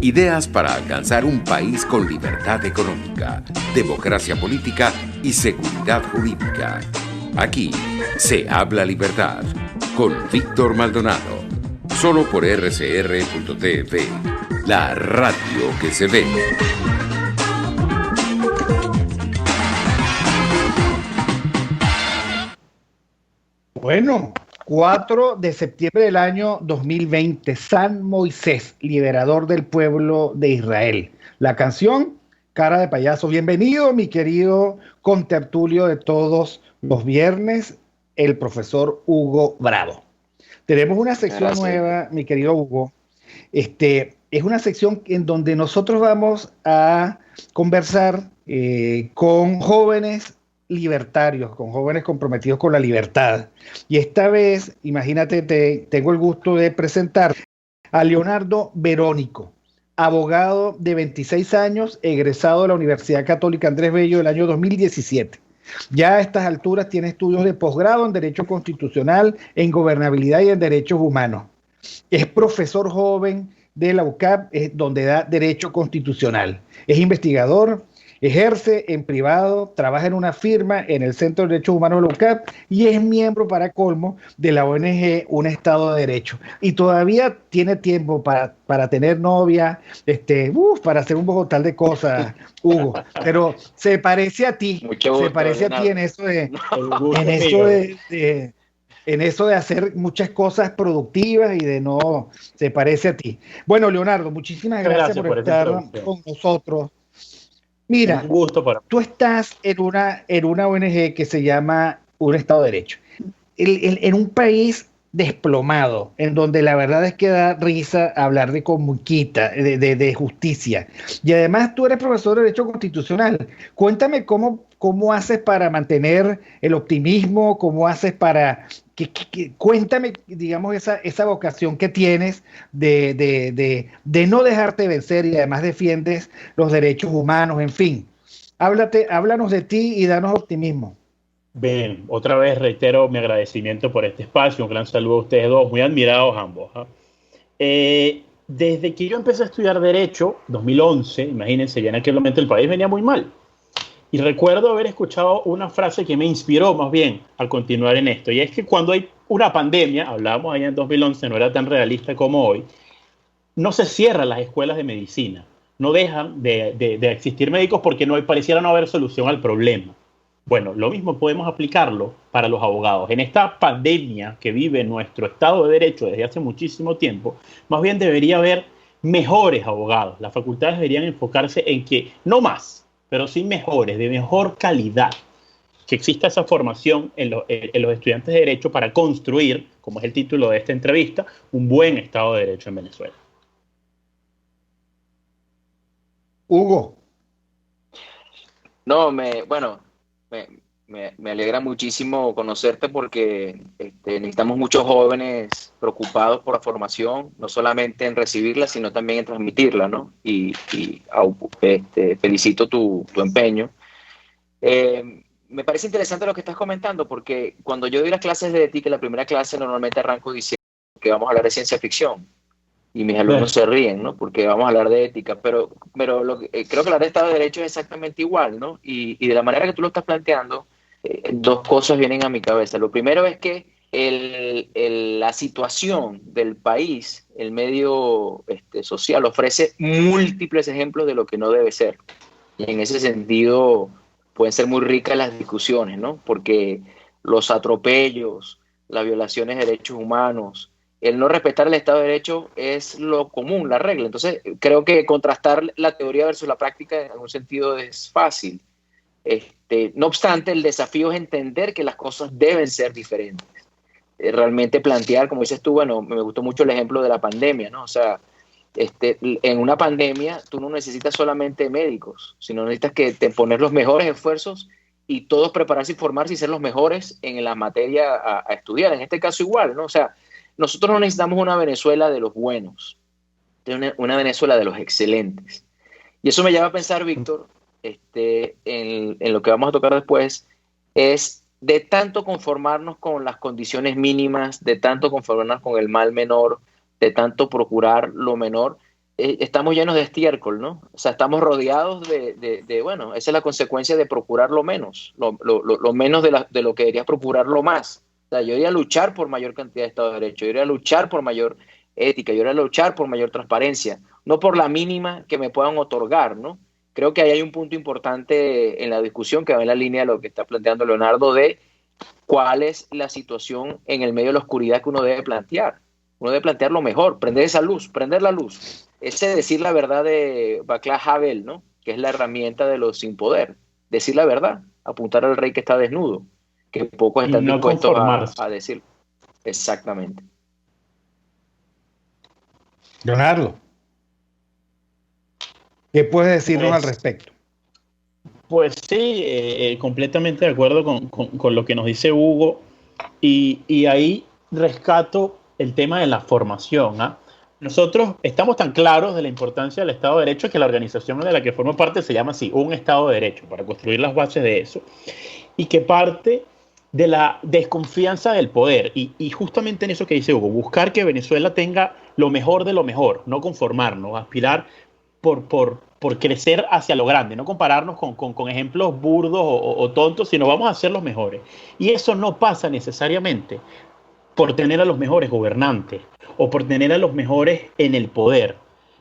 Ideas para alcanzar un país con libertad económica, democracia política y seguridad jurídica. Aquí se habla libertad con Víctor Maldonado. Solo por rcr.tv, la radio que se ve. Bueno, 4 de septiembre del año 2020, San Moisés, liberador del pueblo de Israel. La canción, Cara de Payaso. Bienvenido, mi querido contertulio de todos los viernes, el profesor Hugo Bravo. Tenemos una sección nueva, mi querido Hugo. Es una sección en donde nosotros vamos a conversar con jóvenes libertarios, con jóvenes comprometidos con la libertad. Y esta vez, imagínate, tengo el gusto de presentar a Leonardo Verónico, abogado de 26 años, egresado de la Universidad Católica Andrés Bello del año 2017. Ya a estas alturas tiene estudios de posgrado en Derecho Constitucional, en Gobernabilidad y en Derechos Humanos. Es profesor joven de la UCAP, donde da Derecho Constitucional. Es investigador, ejerce en privado, trabaja en una firma en el Centro de Derechos Humanos de la UCAP y es miembro, para colmo, de la ONG Un Estado de Derecho. Y todavía tiene tiempo para tener novia, para hacer un bogotal de cosas, Hugo. Pero se parece a ti, se parece a ti en eso en eso de hacer muchas cosas productivas y de no, se parece a ti. Bueno, Leonardo, muchísimas gracias por estar con nosotros. Mira, un gusto tú estás en una ONG que se llama Un Estado de Derecho. En un país desplomado, en donde la verdad es que da risa hablar de comuquita, de justicia. Y además tú eres profesor de Derecho Constitucional. Cuéntame cómo haces para mantener el optimismo, cómo haces para... cuéntame, digamos, esa vocación que tienes de no dejarte vencer y además defiendes los derechos humanos, en fin. Háblanos de ti y danos optimismo. Bien, otra vez reitero mi agradecimiento por este espacio, un gran saludo a ustedes dos, muy admirados ambos. Desde que yo empecé a estudiar Derecho, 2011, imagínense, ya en aquel momento el país venía muy mal. Y recuerdo haber escuchado una frase que me inspiró más bien al continuar en esto, y es que cuando hay una pandemia, hablábamos allá en 2011, no era tan realista como hoy, no se cierran las escuelas de medicina, no dejan de existir médicos porque pareciera no haber solución al problema. Bueno, lo mismo podemos aplicarlo para los abogados. En esta pandemia que vive nuestro Estado de Derecho desde hace muchísimo tiempo, más bien debería haber mejores abogados. Las facultades deberían enfocarse en que, no más, pero sí mejores, de mejor calidad, que exista esa formación en los estudiantes de Derecho para construir, como es el título de esta entrevista, un buen Estado de Derecho en Venezuela. Hugo. No, me alegra muchísimo conocerte porque necesitamos muchos jóvenes preocupados por la formación, no solamente en recibirla, sino también en transmitirla, ¿no? Y felicito tu empeño. Me parece interesante lo que estás comentando, porque cuando yo doy las clases de ética, la primera clase normalmente arranco diciendo que vamos a hablar de ciencia ficción. Y mis alumnos se ríen, ¿no? Porque vamos a hablar de ética, pero creo que hablar de Estado de Derecho es exactamente igual, ¿no? Y de la manera que tú lo estás planteando, dos cosas vienen a mi cabeza. Lo primero es que la situación del país, el medio social, ofrece múltiples ejemplos de lo que no debe ser. Y en ese sentido pueden ser muy ricas las discusiones, ¿no? Porque los atropellos, las violaciones de derechos humanos, el no respetar el Estado de Derecho es lo común, la regla. Entonces, creo que contrastar la teoría versus la práctica en algún sentido es fácil. No obstante, el desafío es entender que las cosas deben ser diferentes. Realmente plantear, como dices tú, bueno, me gustó mucho el ejemplo de la pandemia, ¿no? O sea, en una pandemia tú no necesitas solamente médicos, sino necesitas que poner los mejores esfuerzos y todos prepararse y formarse y ser los mejores en la materia a estudiar. En este caso igual, ¿no? O sea, nosotros no necesitamos una Venezuela de los buenos, una Venezuela de los excelentes. Y eso me lleva a pensar, Víctor, en lo que vamos a tocar después, es de tanto conformarnos con las condiciones mínimas, de tanto conformarnos con el mal menor, de tanto procurar lo menor, estamos llenos de estiércol, ¿no? O sea, estamos rodeados bueno, esa es la consecuencia de procurar lo menos, lo menos de lo que deberías procurar lo más. O sea, yo iría a luchar por mayor cantidad de Estado de Derecho, yo iría a luchar por mayor ética, yo iría a luchar por mayor transparencia, no por la mínima que me puedan otorgar, ¿no? Creo que ahí hay un punto importante en la discusión que va en la línea de lo que está planteando Leonardo de cuál es la situación en el medio de la oscuridad que uno debe plantear. Uno debe plantear lo mejor, prender esa luz, prender la luz. Ese decir la verdad de Václav Havel, ¿no? Que es la herramienta de los sin poder. Decir la verdad, apuntar al rey que está desnudo, que pocos están no dispuestos conformarse. a decir. Exactamente. Leonardo, ¿qué puedes decirnos al respecto? Pues sí, completamente de acuerdo con lo que nos dice Hugo, y ahí rescato el tema de la formación. Nosotros estamos tan claros de la importancia del Estado de Derecho que la organización de la que formo parte se llama así, un Estado de Derecho, para construir las bases de eso, y que parte de la desconfianza del poder, y justamente en eso que dice Hugo, buscar que Venezuela tenga lo mejor de lo mejor, no conformarnos, aspirar por crecer hacia lo grande, no compararnos con ejemplos burdos o tontos, sino vamos a ser los mejores. Y eso no pasa necesariamente por tener a los mejores gobernantes o por tener a los mejores en el poder.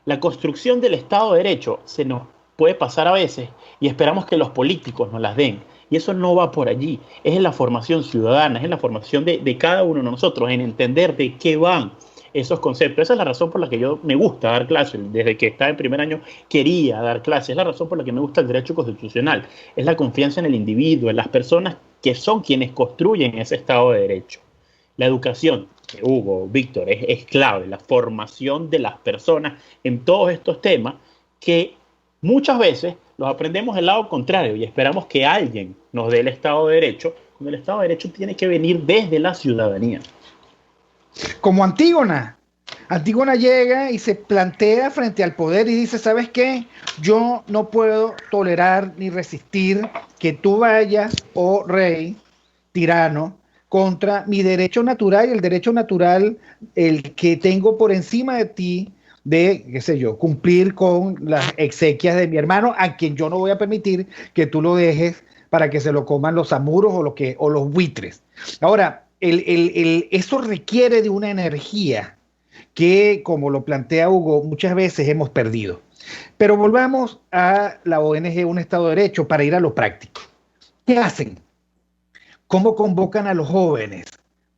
La construcción del Estado de Derecho se nos puede pasar a veces y esperamos que los políticos nos las den. Y eso no va por allí. Es en la formación ciudadana, es en la formación de cada uno de nosotros, en entender de qué van esos conceptos. Esa es la razón por la que yo me gusta dar clases. Desde que estaba en primer año quería dar clases. Es la razón por la que me gusta el derecho constitucional. Es la confianza en el individuo, en las personas que son quienes construyen ese Estado de Derecho. La educación, que Hugo, Víctor, es clave. La formación de las personas en todos estos temas que muchas veces los aprendemos del lado contrario y esperamos que alguien nos dé el Estado de Derecho, cuando el Estado de Derecho tiene que venir desde la ciudadanía. Como Antígona. Antígona llega y se plantea frente al poder y dice, ¿sabes qué? Yo no puedo tolerar ni resistir que tú vayas, oh rey, tirano, contra mi derecho natural y el derecho natural, el que tengo por encima de ti, de, qué sé yo, cumplir con las exequias de mi hermano, a quien yo no voy a permitir que tú lo dejes para que se lo coman los amuros o los buitres. Ahora, eso requiere de una energía que, como lo plantea Hugo, muchas veces hemos perdido. Pero volvamos a la ONG Un Estado de Derecho para ir a lo práctico. ¿Qué hacen? ¿Cómo convocan a los jóvenes?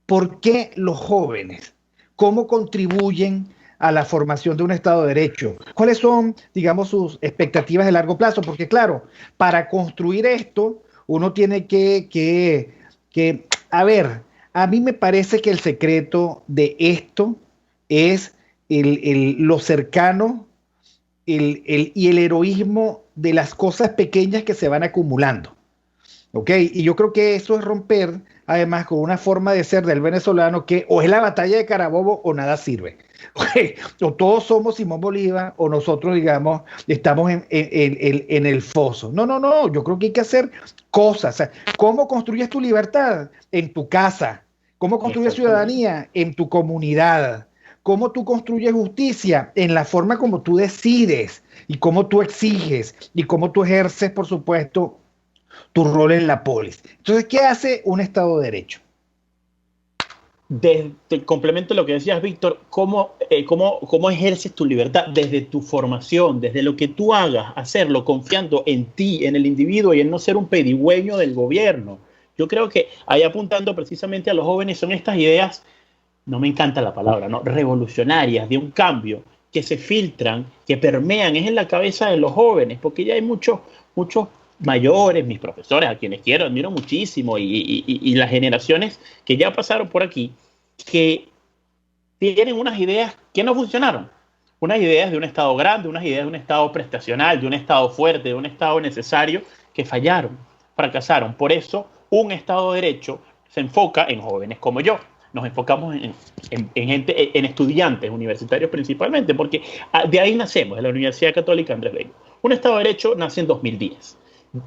¿Por qué los jóvenes? ¿Cómo contribuyen a la formación de un Estado de Derecho? ¿Cuáles son, digamos, sus expectativas de largo plazo? Porque claro, para construir esto, uno tiene que a ver, a mí me parece que el secreto de esto es lo cercano y el heroísmo de las cosas pequeñas que se van acumulando. ¿Ok? Y yo creo que eso es romper, además, con una forma de ser del venezolano que o es la batalla de Carabobo o nada sirve. ¿Okay? O todos somos Simón Bolívar o nosotros, digamos, estamos en el foso. No. Yo creo que hay que hacer cosas. O sea, ¿cómo construyes tu libertad? En tu casa. ¿Cómo construyes ciudadanía? En tu comunidad. ¿Cómo tú construyes justicia? En la forma como tú decides y cómo tú exiges y cómo tú ejerces, por supuesto, tu rol en la polis. Entonces, ¿qué hace un Estado de Derecho? Te complemento lo que decías, Víctor, ¿cómo ejerces tu libertad? Desde tu formación, desde lo que tú hagas, hacerlo confiando en ti, en el individuo y en no ser un pedigüeño del gobierno. Yo creo que ahí apuntando precisamente a los jóvenes son estas ideas, no me encanta la palabra, ¿no? Revolucionarias, de un cambio, que se filtran, que permean, es en la cabeza de los jóvenes, porque ya hay muchos mayores, mis profesores, a quienes quiero, admiro muchísimo, y las generaciones que ya pasaron por aquí, que tienen unas ideas que no funcionaron. Unas ideas de un Estado grande, unas ideas de un Estado prestacional, de un Estado fuerte, de un Estado necesario, que fallaron, fracasaron. Por eso, un Estado de Derecho se enfoca en jóvenes como yo. Nos enfocamos en gente, en estudiantes universitarios principalmente, porque de ahí nacemos, de la Universidad Católica Andrés Bello. Un Estado de Derecho nace en 2010.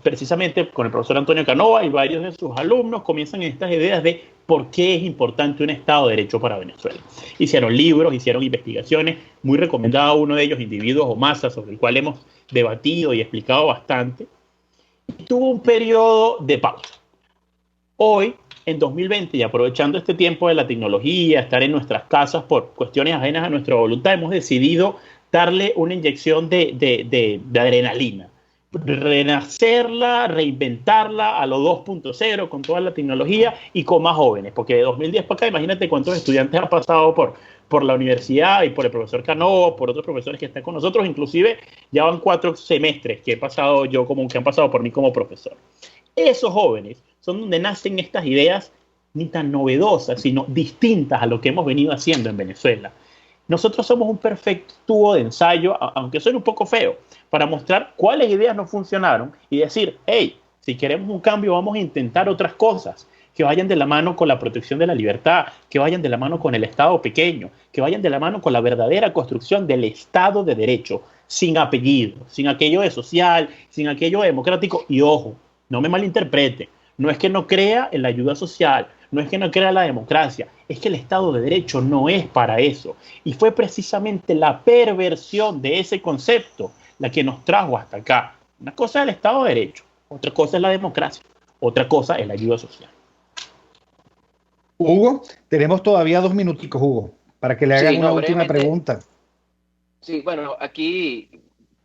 Precisamente con el profesor Antonio Canova y varios de sus alumnos comienzan estas ideas de por qué es importante un Estado de Derecho para Venezuela. Hicieron libros, hicieron investigaciones, muy recomendado uno de ellos, Individuos o Masas, sobre el cual hemos debatido y explicado bastante. Y tuvo un periodo de pausa. Hoy, en 2020, y aprovechando este tiempo de la tecnología, estar en nuestras casas por cuestiones ajenas a nuestra voluntad, hemos decidido darle una inyección de adrenalina. Renacerla, reinventarla a lo 2.0 con toda la tecnología y con más jóvenes, porque de 2010 para acá, imagínate cuántos estudiantes han pasado por la universidad y por el profesor Cano, por otros profesores que están con nosotros, inclusive ya van 4 semestres que he pasado yo que han pasado por mí como profesor. Esos jóvenes son donde nacen estas ideas ni tan novedosas, sino distintas a lo que hemos venido haciendo en Venezuela. Nosotros somos un perfecto tubo de ensayo, aunque suene un poco feo, para mostrar cuáles ideas no funcionaron y decir, hey, si queremos un cambio vamos a intentar otras cosas que vayan de la mano con la protección de la libertad, que vayan de la mano con el Estado pequeño, que vayan de la mano con la verdadera construcción del Estado de Derecho, sin apellido, sin aquello de social, sin aquello de democrático. Y ojo, no me malinterprete, no es que no crea en la ayuda social, no es que no crea en la democracia, es que el Estado de Derecho no es para eso. Y fue precisamente la perversión de ese concepto la que nos trajo hasta acá. Una cosa es el Estado de Derecho, otra cosa es la democracia, otra cosa es la ayuda social. Hugo, tenemos todavía 2 minuticos, Hugo, para que le hagan una última pregunta. Sí, bueno, aquí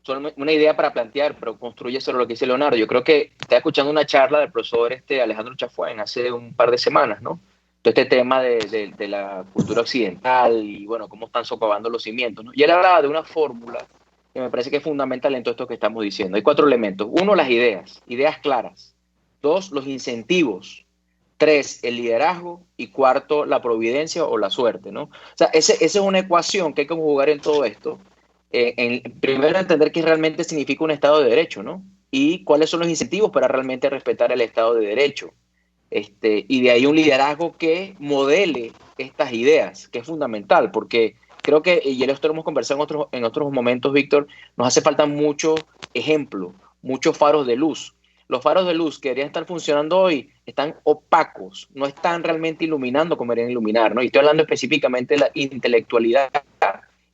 solo una idea para plantear, pero construye sobre lo que dice Leonardo. Yo creo que estaba escuchando una charla del profesor Alejandro Chafuén hace un par de semanas, ¿no? Todo este tema de la cultura occidental y, bueno, cómo están socavando los cimientos, ¿no? Y él hablaba de una fórmula que me parece que es fundamental en todo esto que estamos diciendo. Hay 4 elementos. 1, las ideas claras. 2, los incentivos. 3, el liderazgo. Y 4, la providencia o la suerte, ¿no? O sea, esa es una ecuación que hay que conjugar en todo esto. Primero, entender qué realmente significa un Estado de Derecho, ¿no? Y cuáles son los incentivos para realmente respetar el Estado de Derecho. Y de ahí un liderazgo que modele estas ideas, que es fundamental, porque creo que, y esto lo hemos conversado en otros momentos, Víctor, nos hace falta mucho ejemplo, muchos faros de luz. Los faros de luz que deberían estar funcionando hoy están opacos, no están realmente iluminando como deberían iluminar, ¿no? Y estoy hablando específicamente de la intelectualidad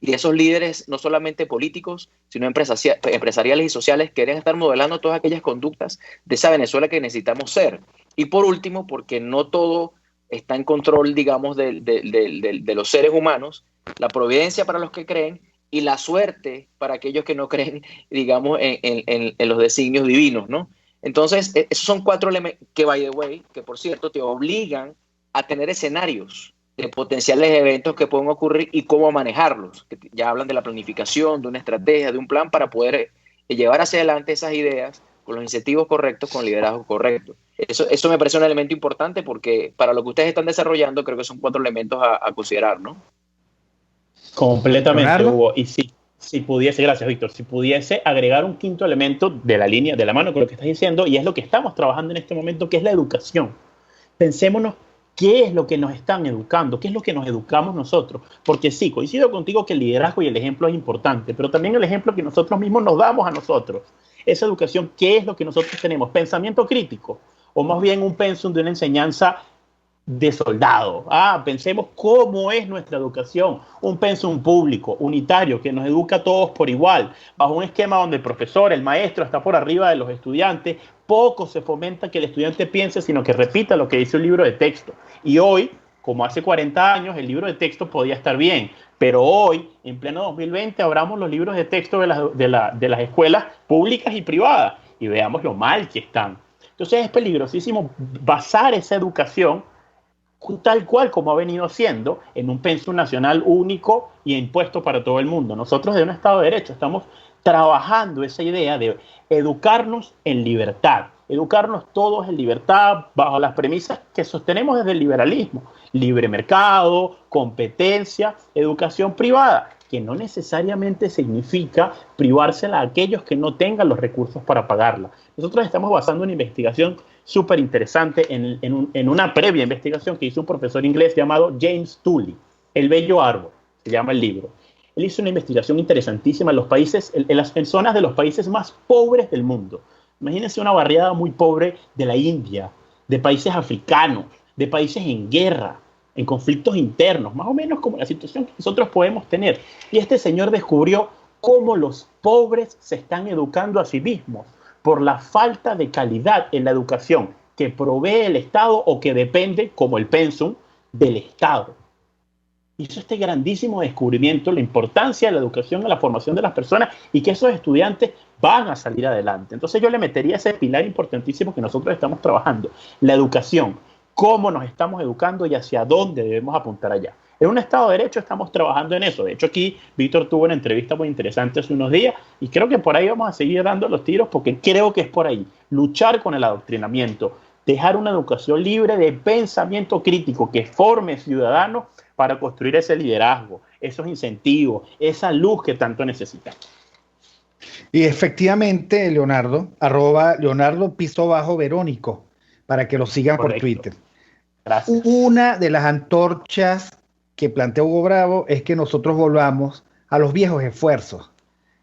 y de esos líderes, no solamente políticos, sino empresariales y sociales, que deberían estar modelando todas aquellas conductas de esa Venezuela que necesitamos ser. Y por último, porque no todo está en control, digamos, de los seres humanos, la providencia para los que creen y la suerte para aquellos que no creen, digamos, en los designios divinos, ¿no? Entonces, esos son 4 elementos que, by the way, que por cierto, te obligan a tener escenarios de potenciales eventos que pueden ocurrir y cómo manejarlos. Que ya hablan de la planificación, de una estrategia, de un plan para poder llevar hacia adelante esas ideas con los incentivos correctos, con el liderazgo correcto. Eso me parece un elemento importante porque para lo que ustedes están desarrollando creo que son 4 elementos a considerar, ¿no? Completamente, Hugo. Y si pudiese, gracias Víctor, si pudiese agregar un 5.º elemento de la línea, de la mano con lo que estás diciendo, y es lo que estamos trabajando en este momento, que es la educación. Pensémonos qué es lo que nos están educando, qué es lo que nos educamos nosotros. Porque sí, coincido contigo que el liderazgo y el ejemplo es importante, pero también el ejemplo que nosotros mismos nos damos a nosotros. Esa educación, ¿qué es lo que nosotros tenemos? ¿Pensamiento crítico? O más bien un pensum de una enseñanza de soldado. Pensemos cómo es nuestra educación, un pensum público, unitario, que nos educa a todos por igual, bajo un esquema donde el profesor, el maestro está por arriba de los estudiantes. Poco se fomenta que el estudiante piense, sino que repita lo que dice un libro de texto. Y hoy, como hace 40 años, el libro de texto podía estar bien, pero hoy, en pleno 2020, abramos los libros de texto de las escuelas públicas y privadas y veamos lo mal que están. Entonces es peligrosísimo basar esa educación tal cual como ha venido siendo en un pensum nacional único y impuesto para todo el mundo. Nosotros de un Estado de Derecho estamos trabajando esa idea de educarnos en libertad, educarnos todos en libertad bajo las premisas que sostenemos desde el liberalismo: libre mercado, competencia, educación privada, que no necesariamente significa privársela a aquellos que no tengan los recursos para pagarla. Nosotros estamos basando una investigación súper interesante en una previa investigación que hizo un profesor inglés llamado James Tully, El bello árbol, se llama el libro. Él hizo una investigación interesantísima en los países, en zonas de los países más pobres del mundo. Imagínense una barriada muy pobre de la India, de países africanos, de países en guerra, en conflictos internos, más o menos como la situación que nosotros podemos tener. Y este señor descubrió cómo los pobres se están educando a sí mismos por la falta de calidad en la educación que provee el Estado o que depende, como el pensum, del Estado. Hizo este grandísimo descubrimiento, la importancia de la educación en la formación de las personas y que esos estudiantes van a salir adelante. Entonces yo le metería ese pilar importantísimo que nosotros estamos trabajando, la educación, cómo nos estamos educando y hacia dónde debemos apuntar allá. En un Estado de Derecho estamos trabajando en eso. De hecho, aquí Víctor tuvo una entrevista muy interesante hace unos días y creo que por ahí vamos a seguir dando los tiros porque creo que es por ahí. Luchar con el adoctrinamiento, dejar una educación libre de pensamiento crítico que forme ciudadanos para construir ese liderazgo, esos incentivos, esa luz que tanto necesitamos. Y efectivamente, Leonardo, @Leonardo_Verónico, para que lo sigan. Correcto. Por Twitter. Gracias. Una de las antorchas que plantea Hugo Bravo es que nosotros volvamos a los viejos esfuerzos.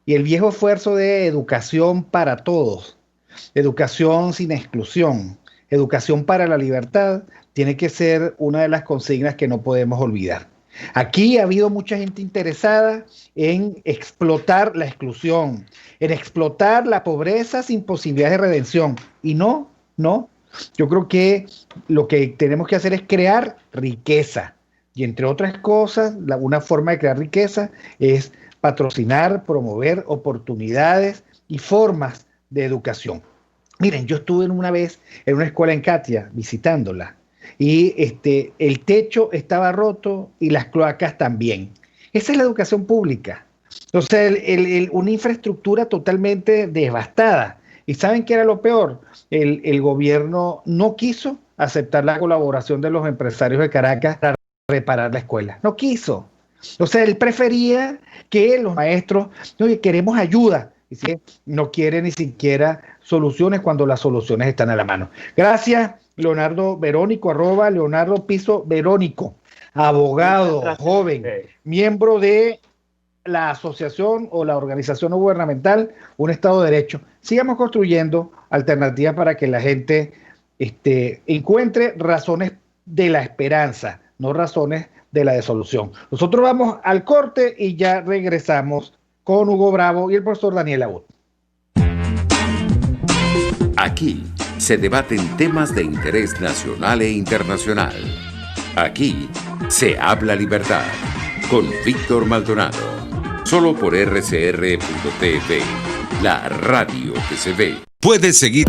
Y el viejo esfuerzo de educación para todos, educación sin exclusión, educación para la libertad, tiene que ser una de las consignas que no podemos olvidar. Aquí ha habido mucha gente interesada en explotar la exclusión, en explotar la pobreza sin posibilidad de redención. Y no. Yo creo que lo que tenemos que hacer es crear riqueza. Y entre otras cosas, una forma de crear riqueza es patrocinar, promover oportunidades y formas de educación. Miren, yo estuve una vez en una escuela en Catia visitándola y el techo estaba roto y las cloacas también. Esa es la educación pública. O sea, una infraestructura totalmente devastada. ¿Y saben qué era lo peor? El gobierno no quiso aceptar la colaboración de los empresarios de Caracas para reparar la escuela. No quiso. O sea, él prefería que los maestros, oye, queremos ayuda. Y si no quiere ni siquiera soluciones cuando las soluciones están a la mano. Gracias, Leonardo Verónico, @Leonardo_Verónico, abogado, joven, miembro de la asociación o la organización no gubernamental, un Estado de Derecho. Sigamos construyendo alternativas para que la gente encuentre razones de la esperanza, no razones de la desolución. Nosotros vamos al corte y ya regresamos con Hugo Bravo y el profesor Daniel Abud. Aquí se debaten temas de interés nacional e internacional. Aquí se habla libertad con Víctor Maldonado. Solo por rcr.tv, la radio que se ve. Puedes seguir